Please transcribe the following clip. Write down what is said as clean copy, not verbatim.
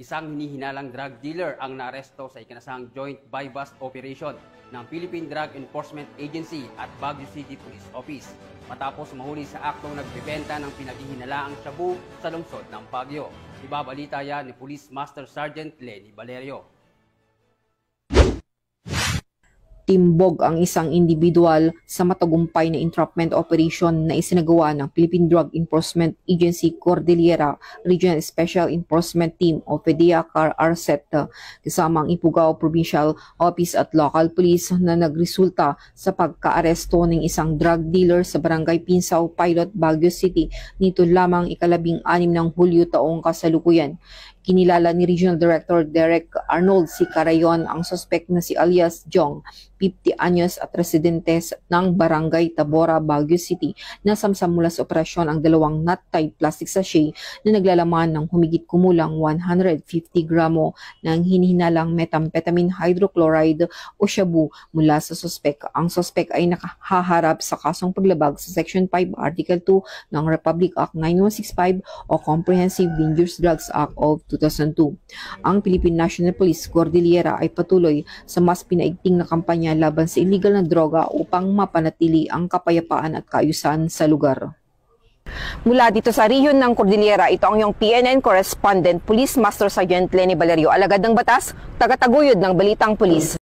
Isang hinihinalang drug dealer ang naaresto sa ikinasang joint buy-bust operation ng Philippine Drug Enforcement Agency at Baguio City Police Office matapos mahuli sa aktong nagbebenta ng pinaghihinalaang shabu sa lungsod ng Baguio. Ibabalita yan ni Police Master Sergeant Lenny Valerio. Timbog ang isang individual sa matagumpay na entrapment operation na isinagawa ng Philippine Drug Enforcement Agency Cordillera Regional Special Enforcement Team o PDEACAR RSET kasama ang Ifugao Provincial Office at local police na nagresulta sa pagkaaresto ng isang drug dealer sa Barangay Pinsaw, Pilot, Baguio City nito lamang ika-16 ng Hulyo taong kasalukuyan. Kinilala ni Regional Director Derek Arnold C. Carayon ang suspect na si alias Jong, 50 anyos at residente ng Barangay Tabora, Baguio City na samsam mula sa operasyon ang dalawang nut-type plastic sachet na naglalaman ng humigit kumulang 150 gramo ng hinihinalang methamphetamine hydrochloride o shabu mula sa suspect. Ang suspect ay nakaharap sa kasong paglabag sa Section 5, Article 2 ng Republic Act 9165 o Comprehensive Dangerous Drugs Act of 2002. Ang Philippine National Police Cordillera ay patuloy sa mas pinaigting na kampanya laban sa illegal na droga upang mapanatili ang kapayapaan at kaayusan sa lugar. Mula dito sa rehiyon ng Cordillera, ito ang iyong PNN correspondent, Police Master Sergeant Lenny Valerio, alagad ng batas, tagataguyod ng balitang pulis.